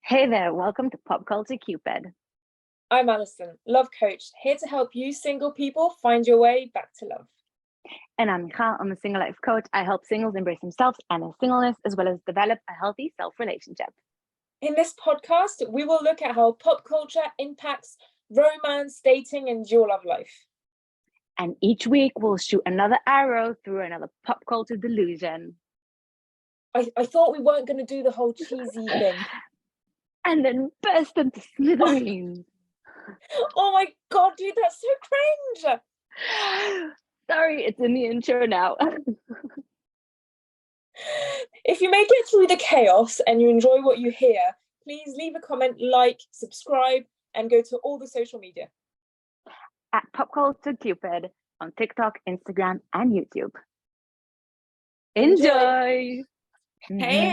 Hey there, welcome to Pop Culture Cupid. I'm Alison, love coach, here to help you single people find your way back to love. And I'm Michal, I'm a single life coach. I help singles embrace themselves and their singleness, as well as develop a healthy self-relationship. In this podcast, we will look at how pop culture impacts romance, dating, and your love life. And each week we'll shoot another arrow through another pop culture delusion. I thought we weren't going to do the whole cheesy thing. And then burst into smithereens. Oh my god, dude, that's so cringe! Sorry, it's in the intro now. If you make it through the chaos and you enjoy what you hear, please leave a comment, like, subscribe, and go to all the social media. At Pop Culture Cupid on TikTok, Instagram, and YouTube. Enjoy! Hey!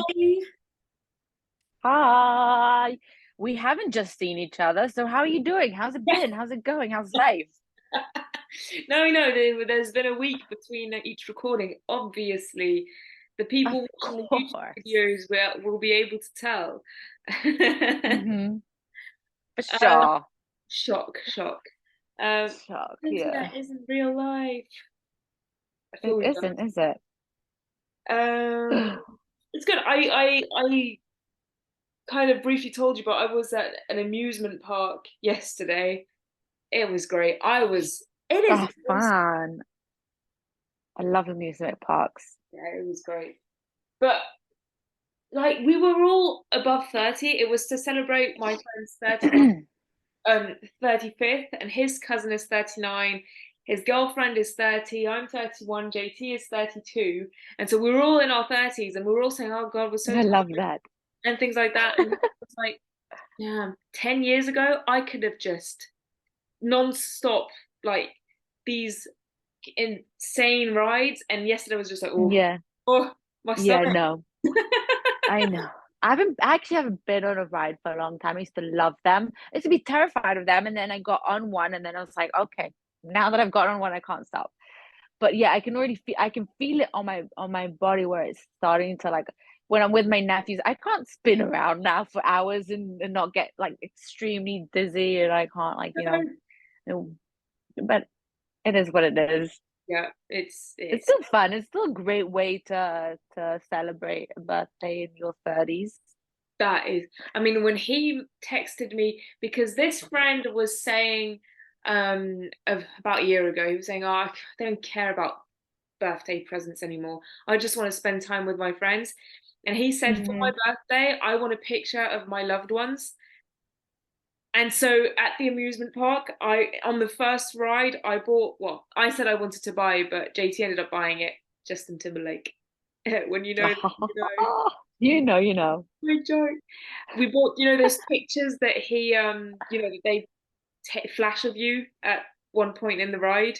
Hi! We haven't just seen each other, so how are you doing? How's it been? How's it going? How's life? No, there's been a week between each recording. Obviously, the people watching the YouTube videos will be able to tell. For sure. Shock. Shock, yeah. That isn't real life. It isn't, is it? It's good. I kind of briefly told you, but I was at an amusement park yesterday. It was great. It is fun. I love amusement parks. Yeah, it was great. But like we were all above 30. It was to celebrate my friend's 35th, and his cousin is 39. His girlfriend is 30. I'm 31. JT is 32. And so we were all in our 30s, and we were all saying, "Oh God, we're so." I love that. And things like that. And it's like, yeah, 10 years ago, I could have just non-stop like these insane rides, and yesterday was just like, oh yeah, my stomach. Yeah, no. I know. I actually haven't been on a ride for a long time. I used to love them. I used to be terrified of them, and then I got on one, and then I was like, okay, now that I've got on one, I can't stop. But yeah, I can feel it on my body where it's starting to, like, when I'm with my nephews, I can't spin around now for hours and not get like extremely dizzy, and I can't, like, but it is what it is. Yeah, it's still fun. It's still a great way to celebrate a birthday in your 30s. That is, I mean, when he texted me, because this friend was saying about a year ago, he was saying, "Oh, I don't care about birthday presents anymore. I just want to spend time with my friends." And he said, "For my birthday, I want a picture of my loved ones." And so at the amusement park, on the first ride, I bought, well, I said I wanted to buy, but JT ended up buying it, Justin Timberlake. When you know. You know. My joke. We bought, those pictures that he, that they flash of you at one point in the ride.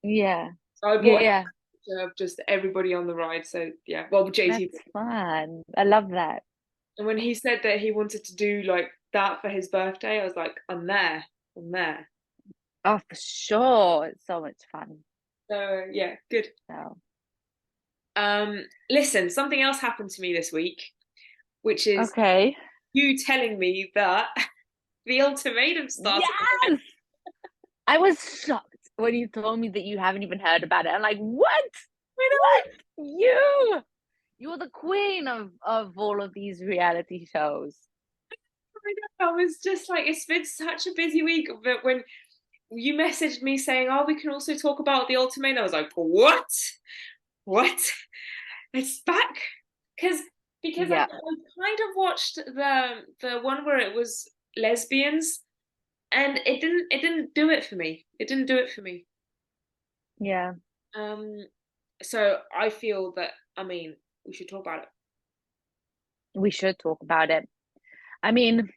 Yeah. So I bought a picture of just everybody on the ride. So yeah, well, JT. That's fun. I love that. And when he said that he wanted to do like that for his birthday, I was like, I'm there. Oh, for sure. It's so much fun. So yeah, good. So. Listen, something else happened to me this week, which is you telling me that the ultimatum started. Yes! I was shocked when you told me that you haven't even heard about it. I'm like, what? What? You're the queen of all of these reality shows. I know. I was just like, it's been such a busy week, but when you messaged me saying, "Oh, we can also talk about the ultimatum," I was like, what? It's back? Because I kind of watched the one where it was lesbians, and it didn't do it for me. It didn't do it for me. Yeah. So I feel that, I mean, we should talk about it. We should talk about it. I mean,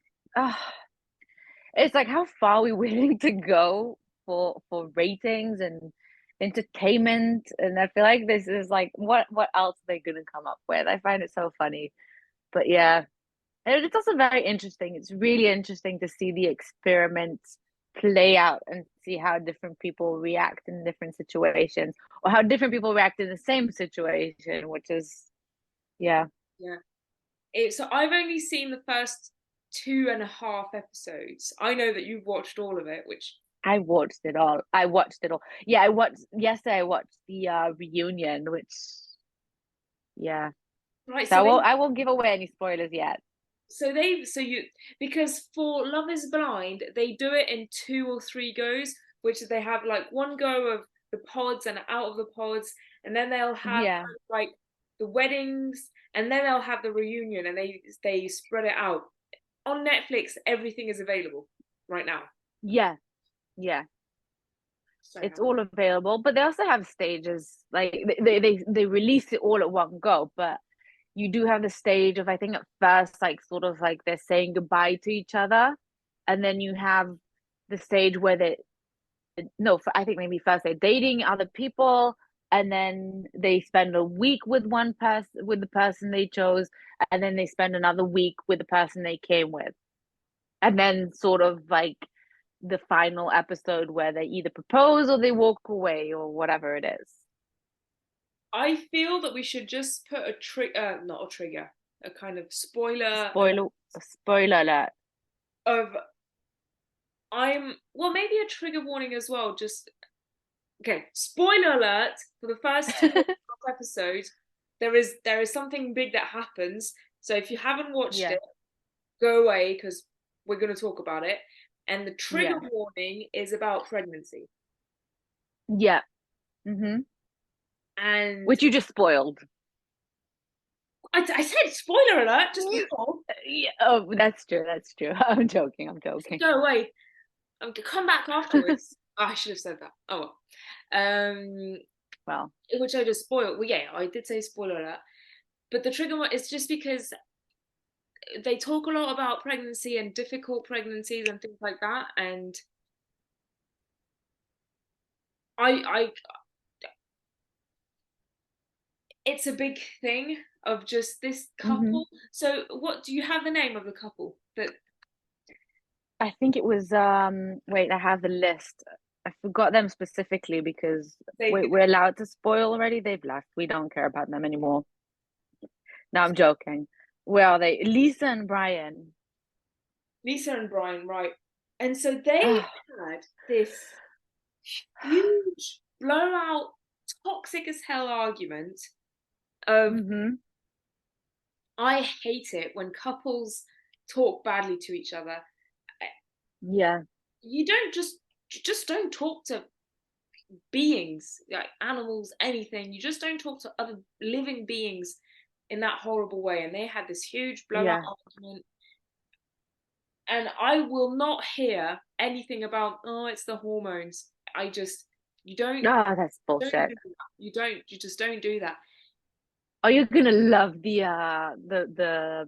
it's like, how far are we willing to go for ratings and entertainment? And I feel like this is like, what else are they gonna come up with? I find it so funny. But yeah, and it's also very interesting. It's really interesting to see the experiments play out and see how different people react in different situations, or how different people react in the same situation, which is, yeah. So I've only seen the first 2.5 episodes. I know that you've watched all of it, which I watched it all. I watched it all. Yeah, I watched yesterday. I watched the reunion, which yeah. right. So I won't give away any spoilers yet. So you because for Love Is Blind they do it in 2 or 3 goes, which they have like one go of the pods and out of the pods, and then they'll have Yeah, kind of like the weddings, and then they'll have the reunion, and they spread it out. On Netflix, everything is available right now. yeah, yeah. So It's all available, but they also have stages. Like they release it all at one go, but you do have the stage of, I think at first, like sort of like they're saying goodbye to each other, and then you have the stage where they no, I think maybe first they're dating other people, and then they spend a week with one person, with the person they chose, and then they spend another week with the person they came with, and then sort of like the final episode where they either propose or they walk away or whatever it is. I feel that we should just put not a trigger, a kind of spoiler Spoiler, spoiler alert. of well, maybe a trigger warning as well. Just okay, spoiler alert for the first 2 episodes. There is something big that happens. So if you haven't watched Yeah, it, go away because we're going to talk about it. And the trigger yeah, warning is about pregnancy. yeah. Mm-hmm. And Which you just spoiled. I said spoiler alert just before. Yeah. Oh, that's true. That's true. I'm joking. I'm joking. Go away. Come back afterwards. Oh, I should have said that. Oh well. Well, Which I just spoiled. Well, yeah, I did say spoiler alert. But the trigger one is just because they talk a lot about pregnancy and difficult pregnancies and things like that, and I it's a big thing of just this hmm couple. So what do you have the name of the couple that I think it was wait, I have the list. I forgot them specifically because they did? we're allowed to spoil already. They've left. We don't care about them anymore. No, I'm joking. Where are they? Lisa and Brian. Lisa and Brian, right? And so they Ah, had this huge blowout, toxic as hell argument of mm-hmm. I hate it when couples talk badly to each other. Yeah, You don't just don't talk to beings like animals, anything. You just don't talk to other living beings in that horrible way. And they had this huge blowout yeah. argument, and I will not hear anything about it's the hormones. I just you Ah, that's don't bullshit. do that. You just don't do that. Oh, you're gonna love the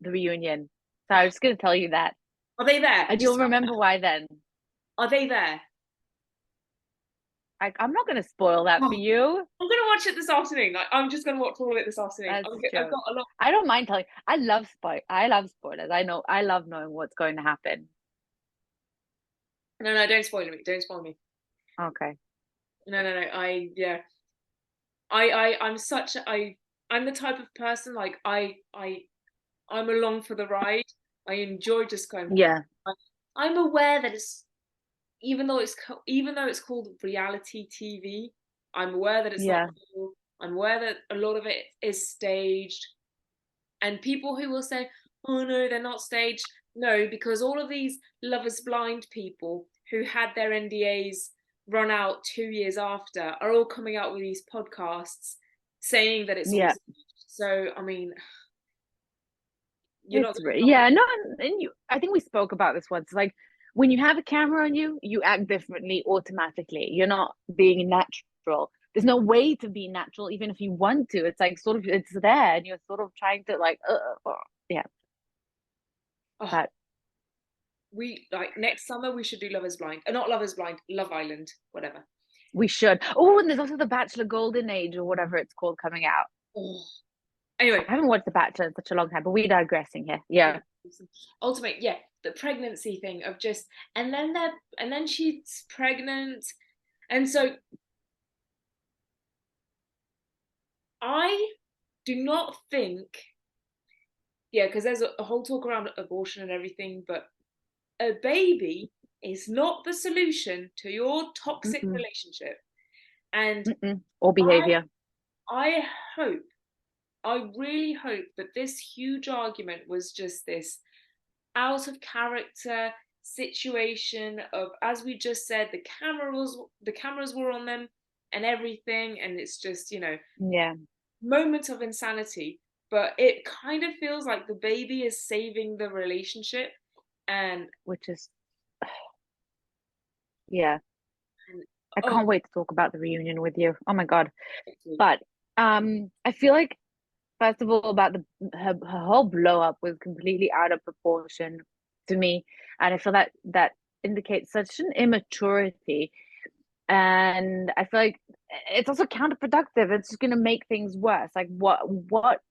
reunion. So I was just gonna tell you that. Are they there? And you'll Just remember why then. are they there? I'm not gonna spoil that for Oh, you. I'm gonna watch it this afternoon. Like, I'm just gonna watch all of it this afternoon. That's I've true. got a lot. I don't mind telling. I love spoilers. I love knowing what's going to happen. No, don't spoil me. Don't spoil me. Okay. No. I'm such I'm the type of person like I'm along for the ride. I enjoy just going. Yeah. I'm aware that it's even though it's called reality TV. I'm aware that it's not Yeah. real. I'm aware that a lot of it is staged, and people who will say, "Oh no, they're not staged." No, because all of these Love Is Blind people who had their NDAs run out 2 years after are all coming out with these podcasts saying that it's all Yeah. staged. So I mean, you're not Yeah. No, and you. I think we spoke about this once. Like when you have a camera on you, you act differently automatically. You're not being natural. There's no way to be natural, even if you want to. It's like sort of it's there, and you're sort of trying to like, yeah. oh, But we like next summer we should do Love Is Blind. Not Love Is Blind, Love Island, whatever. we should. Oh, and there's also the Bachelor Golden Age or whatever it's called coming out. Oh. Anyway, I haven't watched The Bachelor in such a long time, but we're digressing here. Yeah. ultimate, yeah, the pregnancy thing of just, and then she's pregnant, and so I do not think, yeah, because there's a whole talk around abortion and everything, but a baby is not the solution to your toxic Mm-mm, relationship. And mm-mm. Or I behavior. I hope, I really hope that this huge argument was just this out of character situation of, as we just said, the cameras were on them and everything, and it's just, Yeah, moments of insanity. But it kind of feels like the baby is saving the relationship, and, which is, yeah. and I oh, can't wait to talk about the reunion with you. Oh my God. But I feel like, first of all, about her whole blow up was completely out of proportion to me, and I feel that that indicates such an immaturity, and I feel like it's also counterproductive. It's just gonna make things worse. Like, what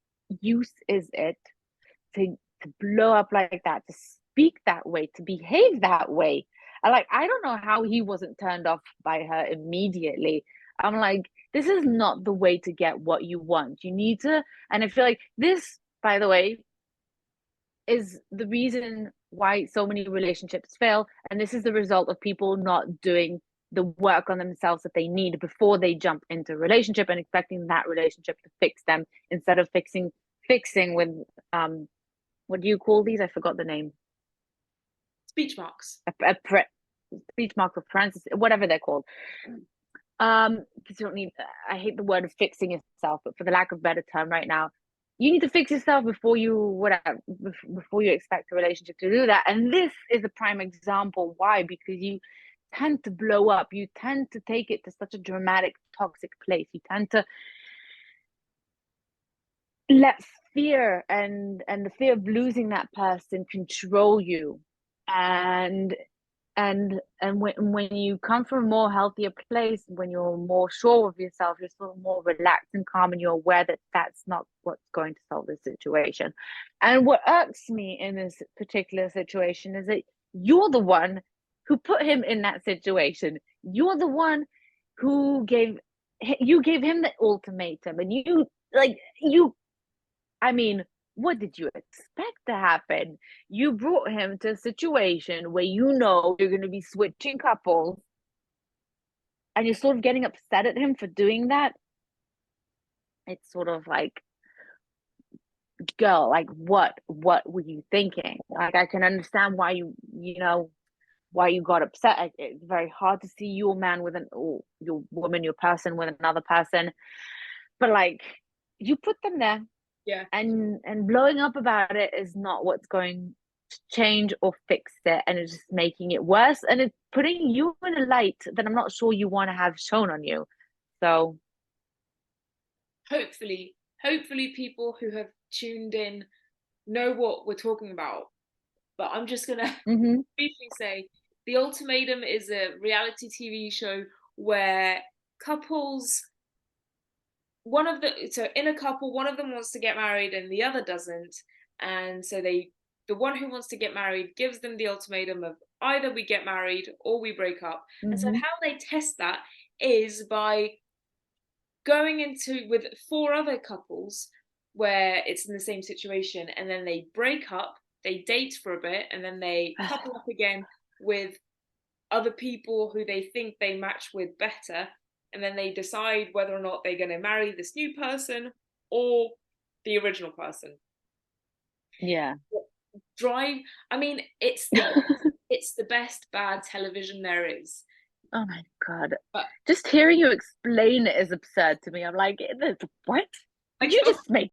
use is it to blow up like that, to speak that way, to behave that way? I don't know how he wasn't turned off by her immediately. I'm like, this is not the way to get what you want. You need to, and I feel like this, by the way, is the reason why so many relationships fail. And this is the result of people not doing the work on themselves that they need before they jump into a relationship and expecting that relationship to fix them instead of fixing with what do you call these? I forgot the name. speech marks. A speech mark for Francis, whatever they're called. Because you don't need. I hate the word of fixing yourself, but for the lack of a better term, right now, you need to fix yourself before you whatever before you expect a relationship to do that. And this is a prime example why, because you tend to blow up. You tend to take it to such a dramatic, toxic place. You tend to let fear and the fear of losing that person control you, and when you come from a more healthier place, when you're more sure of yourself, you're sort of more relaxed and calm, and you're aware that that's not what's going to solve the situation. And what irks me in this particular situation is that you're the one who put him in that situation. You're the one who gave him the ultimatum, and you I mean, what did you expect to happen? You brought him to a situation where you know you're going to be switching couples, and you're sort of getting upset at him for doing that. It's sort of like, girl, like what were you thinking? Like, I can understand why why you got upset. It's very hard to see your man with your woman, your person with another person, but like, you put them there, Yeah. and blowing up about it is not what's going to change or fix it, and it's just making it worse, and it's putting you in a light that I'm not sure you want to have shown on you. So Hopefully people who have tuned in know what we're talking about. But I'm just gonna mhm, briefly say, The Ultimatum is a reality TV show where couples, so in a couple, one of them wants to get married and the other doesn't, and so the one who wants to get married gives them the ultimatum of either we get married or we break up. And so mhm. how they test that is by going into with four other couples where it's in the same situation, and then they break up, they date for a bit, and then they couple up again with other people who they think they match with better, and then they decide whether or not they're going to marry this new person or the original person. Yeah. Drive, I mean, it's the best bad television there is. Oh my God. But Just hearing you explain it is absurd to me. I'm like, what? I Did you can't just make